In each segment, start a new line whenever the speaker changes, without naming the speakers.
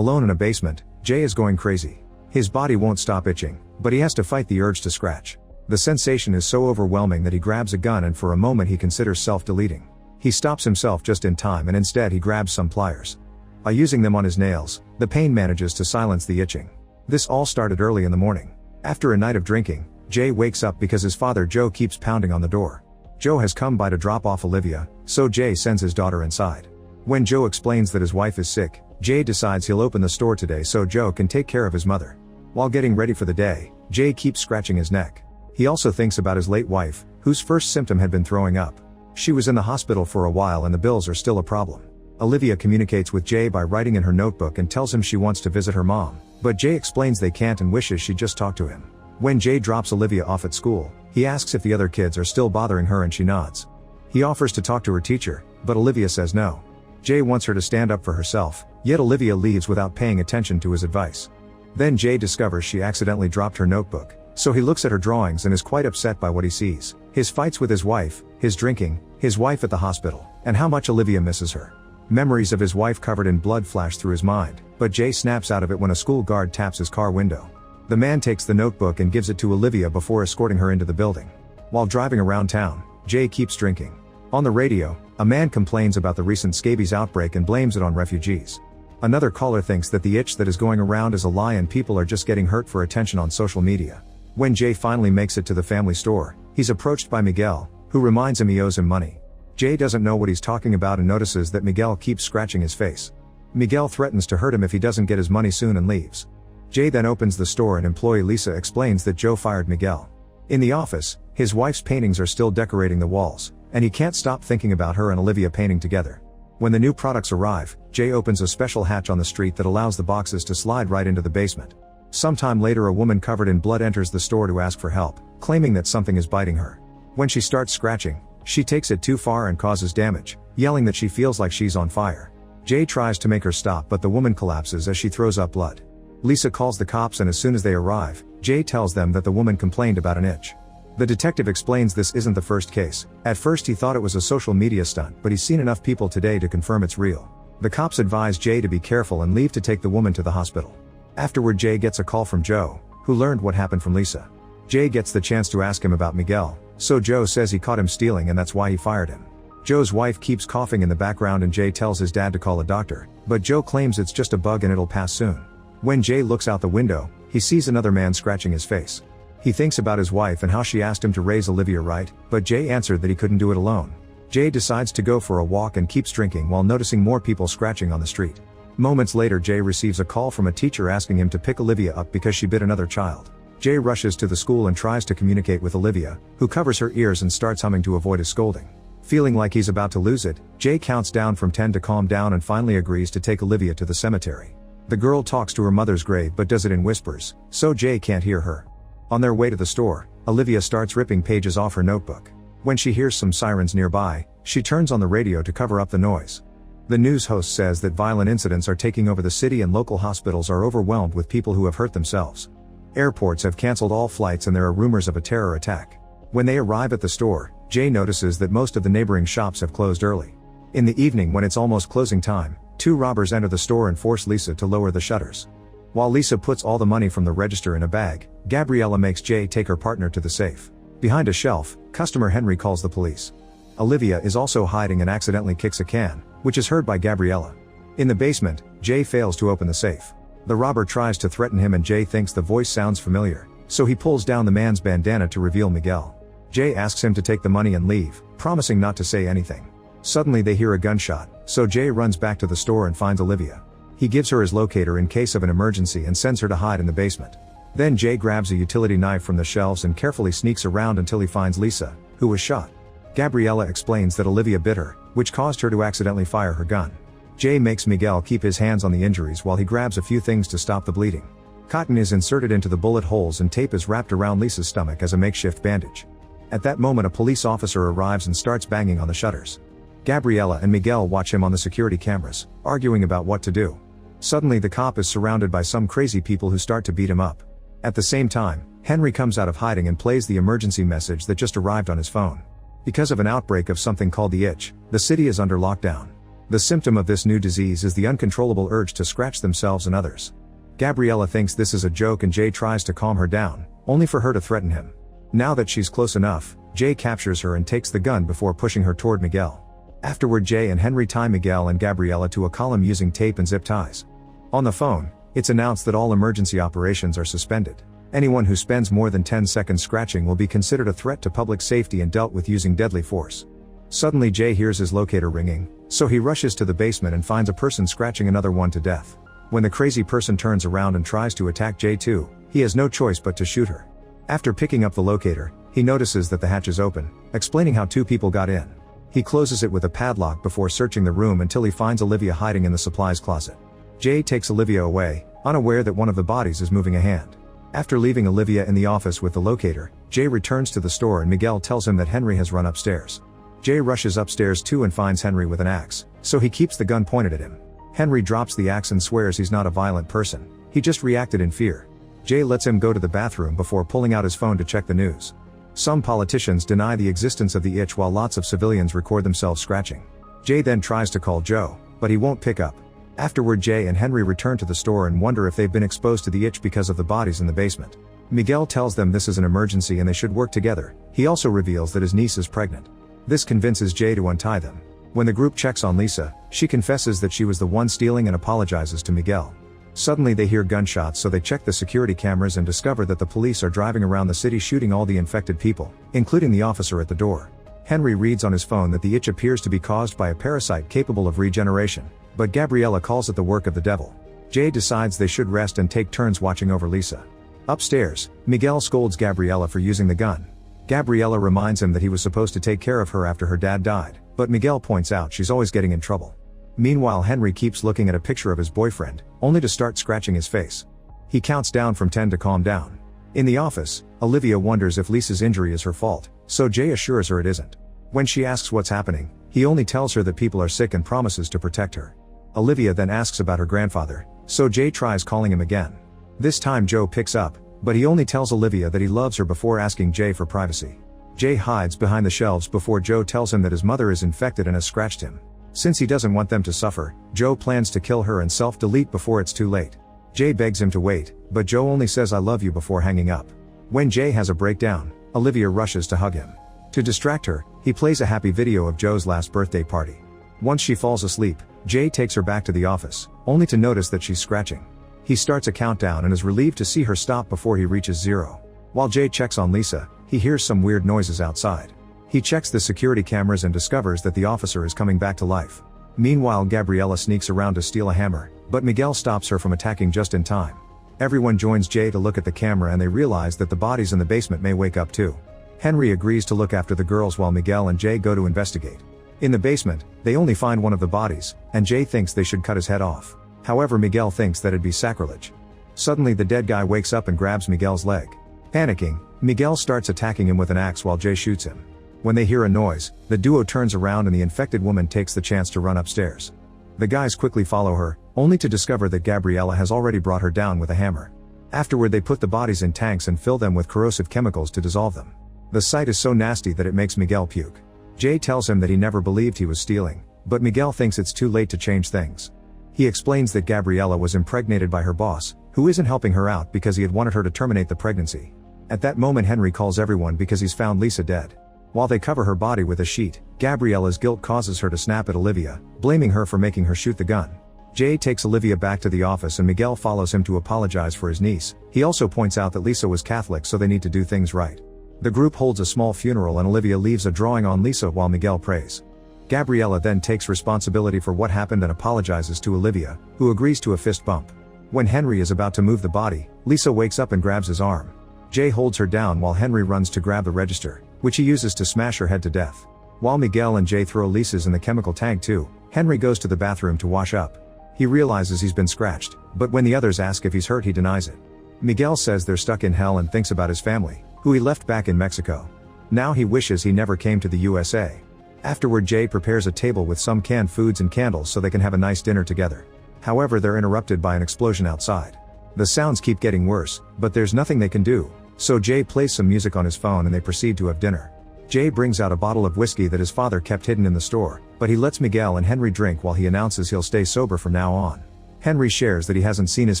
Alone in a basement, Jay is going crazy. His body won't stop itching, but he has to fight the urge to scratch. The sensation is so overwhelming that he grabs a gun and for a moment he considers self-deleting. He stops himself just in time and instead he grabs some pliers. By using them on his nails, the pain manages to silence the itching. This all started early in the morning. After a night of drinking, Jay wakes up because his father Joe keeps pounding on the door. Joe has come by to drop off Olivia, so Jay sends his daughter inside. When Joe explains that his wife is sick, Jay decides he'll open the store today so Joe can take care of his mother. While getting ready for the day, Jay keeps scratching his neck. He also thinks about his late wife, whose first symptom had been throwing up. She was in the hospital for a while and the bills are still a problem. Olivia communicates with Jay by writing in her notebook and tells him she wants to visit her mom, but Jay explains they can't and wishes she'd just talk to him. When Jay drops Olivia off at school, he asks if the other kids are still bothering her and she nods. He offers to talk to her teacher, but Olivia says no. Jay wants her to stand up for herself, yet Olivia leaves without paying attention to his advice. Then Jay discovers she accidentally dropped her notebook, so he looks at her drawings and is quite upset by what he sees. His fights with his wife, his drinking, his wife at the hospital, and how much Olivia misses her. Memories of his wife covered in blood flash through his mind, but Jay snaps out of it when a school guard taps his car window. The man takes the notebook and gives it to Olivia before escorting her into the building. While driving around town, Jay keeps drinking. On the radio, a man complains about the recent scabies outbreak and blames it on refugees. Another caller thinks that the itch that is going around is a lie and people are just getting hurt for attention on social media. When Jay finally makes it to the family store, he's approached by Miguel, who reminds him he owes him money. Jay doesn't know what he's talking about and notices that Miguel keeps scratching his face. Miguel threatens to hurt him if he doesn't get his money soon and leaves. Jay then opens the store and employee Lisa explains that Joe fired Miguel. In the office, his wife's paintings are still decorating the walls, and he can't stop thinking about her and Olivia painting together. When the new products arrive, Jay opens a special hatch on the street that allows the boxes to slide right into the basement. Sometime later a woman covered in blood enters the store to ask for help, claiming that something is biting her. When she starts scratching, she takes it too far and causes damage, yelling that she feels like she's on fire. Jay tries to make her stop but the woman collapses as she throws up blood. Lisa calls the cops and as soon as they arrive, Jay tells them that the woman complained about an itch. The detective explains this isn't the first case. At first he thought it was a social media stunt, but he's seen enough people today to confirm it's real. The cops advise Jay to be careful and leave to take the woman to the hospital. Afterward Jay gets a call from Joe, who learned what happened from Lisa. Jay gets the chance to ask him about Miguel, so Joe says he caught him stealing and that's why he fired him. Joe's wife keeps coughing in the background and Jay tells his dad to call a doctor, but Joe claims it's just a bug and it'll pass soon. When Jay looks out the window, he sees another man scratching his face. He thinks about his wife and how she asked him to raise Olivia right, but Jay answered that he couldn't do it alone. Jay decides to go for a walk and keeps drinking while noticing more people scratching on the street. Moments later Jay receives a call from a teacher asking him to pick Olivia up because she bit another child. Jay rushes to the school and tries to communicate with Olivia, who covers her ears and starts humming to avoid his scolding. Feeling like he's about to lose it, Jay counts down from 10 to calm down and finally agrees to take Olivia to the cemetery. The girl talks to her mother's grave but does it in whispers, so Jay can't hear her. On their way to the store, Olivia starts ripping pages off her notebook. When she hears some sirens nearby, she turns on the radio to cover up the noise. The news host says that violent incidents are taking over the city and local hospitals are overwhelmed with people who have hurt themselves. Airports have cancelled all flights and there are rumors of a terror attack. When they arrive at the store, Jay notices that most of the neighboring shops have closed early. In the evening when it's almost closing time, two robbers enter the store and force Lisa to lower the shutters. While Lisa puts all the money from the register in a bag, Gabriella makes Jay take her partner to the safe. Behind a shelf, customer Henry calls the police. Olivia is also hiding and accidentally kicks a can, which is heard by Gabriella. In the basement, Jay fails to open the safe. The robber tries to threaten him and Jay thinks the voice sounds familiar, so he pulls down the man's bandana to reveal Miguel. Jay asks him to take the money and leave, promising not to say anything. Suddenly they hear a gunshot, so Jay runs back to the store and finds Olivia. He gives her his locator in case of an emergency and sends her to hide in the basement. Then Jay grabs a utility knife from the shelves and carefully sneaks around until he finds Lisa, who was shot. Gabriella explains that Olivia bit her, which caused her to accidentally fire her gun. Jay makes Miguel keep his hands on the injuries while he grabs a few things to stop the bleeding. Cotton is inserted into the bullet holes and tape is wrapped around Lisa's stomach as a makeshift bandage. At that moment a police officer arrives and starts banging on the shutters. Gabriella and Miguel watch him on the security cameras, arguing about what to do. Suddenly the cop is surrounded by some crazy people who start to beat him up. At the same time, Henry comes out of hiding and plays the emergency message that just arrived on his phone. Because of an outbreak of something called the itch, the city is under lockdown. The symptom of this new disease is the uncontrollable urge to scratch themselves and others. Gabriella thinks this is a joke and Jay tries to calm her down, only for her to threaten him. Now that she's close enough, Jay captures her and takes the gun before pushing her toward Miguel. Afterward, Jay and Henry tie Miguel and Gabriella to a column using tape and zip ties. On the phone, it's announced that all emergency operations are suspended. Anyone who spends more than 10 seconds scratching will be considered a threat to public safety and dealt with using deadly force. Suddenly Jay hears his locator ringing, so he rushes to the basement and finds a person scratching another one to death. When the crazy person turns around and tries to attack Jay too, he has no choice but to shoot her. After picking up the locator, he notices that the hatch is open, explaining how 2 people got in. He closes it with a padlock before searching the room until he finds Olivia hiding in the supplies closet. Jay takes Olivia away, unaware that one of the bodies is moving a hand. After leaving Olivia in the office with the locator, Jay returns to the store and Miguel tells him that Henry has run upstairs. Jay rushes upstairs too and finds Henry with an axe, so he keeps the gun pointed at him. Henry drops the axe and swears he's not a violent person, he just reacted in fear. Jay lets him go to the bathroom before pulling out his phone to check the news. Some politicians deny the existence of the itch while lots of civilians record themselves scratching. Jay then tries to call Joe, but he won't pick up. Afterward, Jay and Henry return to the store and wonder if they've been exposed to the itch because of the bodies in the basement. Miguel tells them this is an emergency and they should work together. He also reveals that his niece is pregnant. This convinces Jay to untie them. When the group checks on Lisa, she confesses that she was the one stealing and apologizes to Miguel. Suddenly they hear gunshots, so they check the security cameras and discover that the police are driving around the city shooting all the infected people, including the officer at the door. Henry reads on his phone that the itch appears to be caused by a parasite capable of regeneration, but Gabriella calls it the work of the devil. Jay decides they should rest and take turns watching over Lisa. Upstairs, Miguel scolds Gabriella for using the gun. Gabriella reminds him that he was supposed to take care of her after her dad died, but Miguel points out she's always getting in trouble. Meanwhile, Henry keeps looking at a picture of his boyfriend, only to start scratching his face. He counts down from 10 to calm down. In the office, Olivia wonders if Lisa's injury is her fault, so Jay assures her it isn't. When she asks what's happening, he only tells her that people are sick and promises to protect her. Olivia then asks about her grandfather, so Jay tries calling him again. This time Joe picks up, but he only tells Olivia that he loves her before asking Jay for privacy. Jay hides behind the shelves before Joe tells him that his mother is infected and has scratched him. Since he doesn't want them to suffer, Joe plans to kill her and self-delete before it's too late. Jay begs him to wait, but Joe only says "I love you" before hanging up. When Jay has a breakdown, Olivia rushes to hug him. To distract her, he plays a happy video of Joe's last birthday party. Once she falls asleep, Jay takes her back to the office, only to notice that she's scratching. He starts a countdown and is relieved to see her stop before he reaches 0. While Jay checks on Lisa, he hears some weird noises outside. He checks the security cameras and discovers that the officer is coming back to life. Meanwhile, Gabriella sneaks around to steal a hammer, but Miguel stops her from attacking just in time. Everyone joins Jay to look at the camera and they realize that the bodies in the basement may wake up too. Henry agrees to look after the girls while Miguel and Jay go to investigate. In the basement, they only find one of the bodies, and Jay thinks they should cut his head off. However, Miguel thinks that it'd be sacrilege. Suddenly the dead guy wakes up and grabs Miguel's leg. Panicking, Miguel starts attacking him with an axe while Jay shoots him. When they hear a noise, the duo turns around and the infected woman takes the chance to run upstairs. The guys quickly follow her, only to discover that Gabriella has already brought her down with a hammer. Afterward, they put the bodies in tanks and fill them with corrosive chemicals to dissolve them. The sight is so nasty that it makes Miguel puke. Jay tells him that he never believed he was stealing, but Miguel thinks it's too late to change things. He explains that Gabriella was impregnated by her boss, who isn't helping her out because he had wanted her to terminate the pregnancy. At that moment, Henry calls everyone because he's found Lisa dead. While they cover her body with a sheet, Gabriella's guilt causes her to snap at Olivia, blaming her for making her shoot the gun. Jay takes Olivia back to the office and Miguel follows him to apologize for his niece. He also points out that Lisa was Catholic, so they need to do things right. The group holds a small funeral and Olivia leaves a drawing on Lisa while Miguel prays. Gabriella then takes responsibility for what happened and apologizes to Olivia, who agrees to a fist bump. When Henry is about to move the body, Lisa wakes up and grabs his arm. Jay holds her down while Henry runs to grab the register, which he uses to smash her head to death. While Miguel and Jay throw Lisa's in the chemical tank too, Henry goes to the bathroom to wash up. He realizes he's been scratched, but when the others ask if he's hurt, he denies it. Miguel says they're stuck in hell and thinks about his family, who he left back in Mexico. Now he wishes he never came to the USA. Afterward, Jay prepares a table with some canned foods and candles so they can have a nice dinner together. However, they're interrupted by an explosion outside. The sounds keep getting worse, but there's nothing they can do, so Jay plays some music on his phone and they proceed to have dinner. Jay brings out a bottle of whiskey that his father kept hidden in the store, but he lets Miguel and Henry drink while he announces he'll stay sober from now on. Henry shares that he hasn't seen his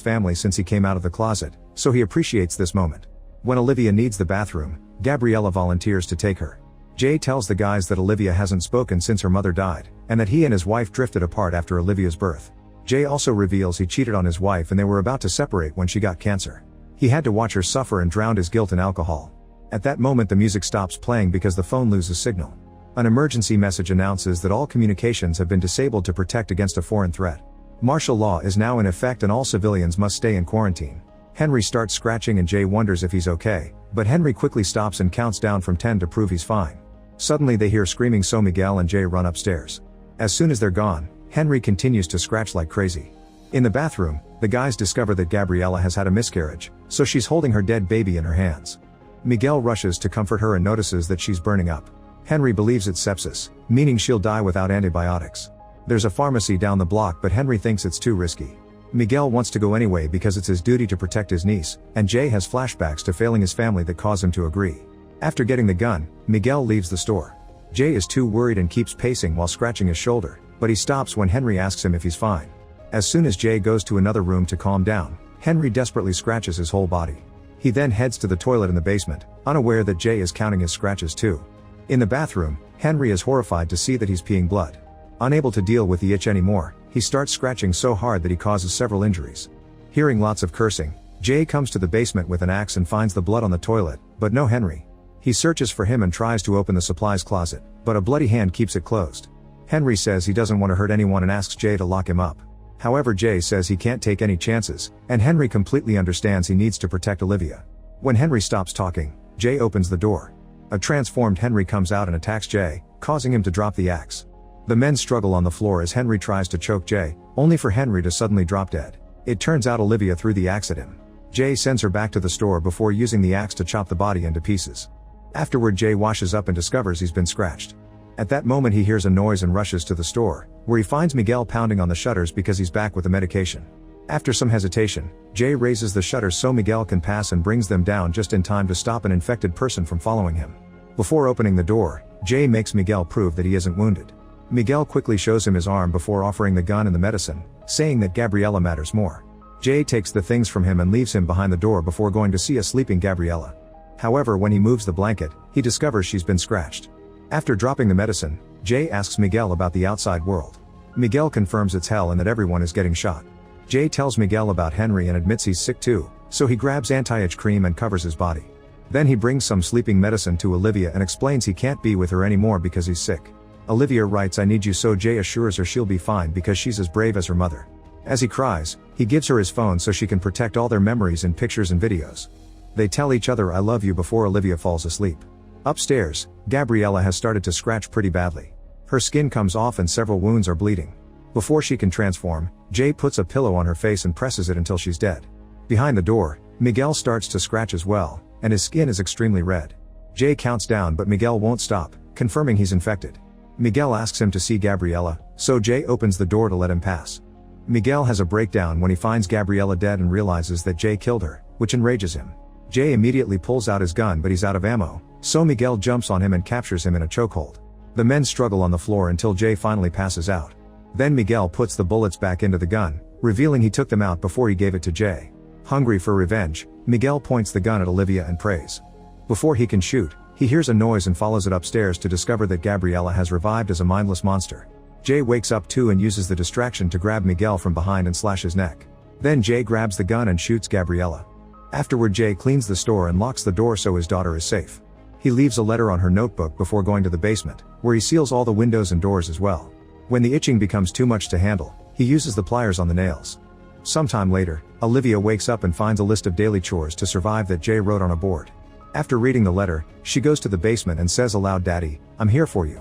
family since he came out of the closet, so he appreciates this moment. When Olivia needs the bathroom, Gabriella volunteers to take her. Jay tells the guys that Olivia hasn't spoken since her mother died, and that he and his wife drifted apart after Olivia's birth. Jay also reveals he cheated on his wife and they were about to separate when she got cancer. He had to watch her suffer and drowned his guilt in alcohol. At that moment the music stops playing because the phone loses signal. An emergency message announces that all communications have been disabled to protect against a foreign threat. Martial law is now in effect and all civilians must stay in quarantine. Henry starts scratching and Jay wonders if he's okay, but Henry quickly stops and counts down from 10 to prove he's fine. Suddenly they hear screaming, so Miguel and Jay run upstairs. As soon as they're gone, Henry continues to scratch like crazy. In the bathroom, the guys discover that Gabriella has had a miscarriage, so she's holding her dead baby in her hands. Miguel rushes to comfort her and notices that she's burning up. Henry believes it's sepsis, meaning she'll die without antibiotics. There's a pharmacy down the block but Henry thinks it's too risky. Miguel wants to go anyway because it's his duty to protect his niece, and Jay has flashbacks to failing his family that cause him to agree. After getting the gun, Miguel leaves the store. Jay is too worried and keeps pacing while scratching his shoulder, but he stops when Henry asks him if he's fine. As soon as Jay goes to another room to calm down, Henry desperately scratches his whole body. He then heads to the toilet in the basement, unaware that Jay is counting his scratches too. In the bathroom, Henry is horrified to see that he's peeing blood. Unable to deal with the itch anymore, he starts scratching so hard that he causes several injuries. Hearing lots of cursing, Jay comes to the basement with an axe and finds the blood on the toilet, but no Henry. He searches for him and tries to open the supplies closet, but a bloody hand keeps it closed. Henry says he doesn't want to hurt anyone and asks Jay to lock him up. However, Jay says he can't take any chances, and Henry completely understands he needs to protect Olivia. When Henry stops talking, Jay opens the door. A transformed Henry comes out and attacks Jay, causing him to drop the axe. The men struggle on the floor as Henry tries to choke Jay, only for Henry to suddenly drop dead. It turns out Olivia threw the axe at him. Jay sends her back to the store before using the axe to chop the body into pieces. Afterward, Jay washes up and discovers he's been scratched. At that moment he hears a noise and rushes to the store, where he finds Miguel pounding on the shutters because he's back with the medication. After some hesitation, Jay raises the shutters so Miguel can pass and brings them down just in time to stop an infected person from following him. Before opening the door, Jay makes Miguel prove that he isn't wounded. Miguel quickly shows him his arm before offering the gun and the medicine, saying that Gabriella matters more. Jay takes the things from him and leaves him behind the door before going to see a sleeping Gabriella. However, when he moves the blanket, he discovers she's been scratched. After dropping the medicine, Jay asks Miguel about the outside world. Miguel confirms it's hell and that everyone is getting shot. Jay tells Miguel about Henry and admits he's sick too, so he grabs anti-itch cream and covers his body. Then he brings some sleeping medicine to Olivia and explains he can't be with her anymore because he's sick. Olivia writes, "I need you," so Jay assures her she'll be fine because she's as brave as her mother. As he cries, he gives her his phone so she can protect all their memories in pictures and videos. They tell each other "I love you" before Olivia falls asleep. Upstairs, Gabriella has started to scratch pretty badly. Her skin comes off and several wounds are bleeding. Before she can transform, Jay puts a pillow on her face and presses it until she's dead. Behind the door, Miguel starts to scratch as well, and his skin is extremely red. Jay counts down but Miguel won't stop, confirming he's infected. Miguel asks him to see Gabriella, so Jay opens the door to let him pass. Miguel has a breakdown when he finds Gabriella dead and realizes that Jay killed her, which enrages him. Jay immediately pulls out his gun but he's out of ammo, so Miguel jumps on him and captures him in a chokehold. The men struggle on the floor until Jay finally passes out. Then Miguel puts the bullets back into the gun, revealing he took them out before he gave it to Jay. Hungry for revenge, Miguel points the gun at Olivia and prays. Before he can shoot, he hears a noise and follows it upstairs to discover that Gabriella has revived as a mindless monster. Jay wakes up too and uses the distraction to grab Miguel from behind and slash his neck. Then Jay grabs the gun and shoots Gabriella. Afterward, Jay cleans the store and locks the door so his daughter is safe. He leaves a letter on her notebook before going to the basement, where he seals all the windows and doors as well. When the itching becomes too much to handle, he uses the pliers on the nails. Sometime later, Olivia wakes up and finds a list of daily chores to survive that Jay wrote on a board. After reading the letter, she goes to the basement and says aloud, "Daddy, I'm here for you."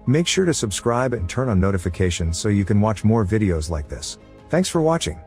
Make sure to subscribe and turn on notifications so you can watch more videos like this. Thanks for watching.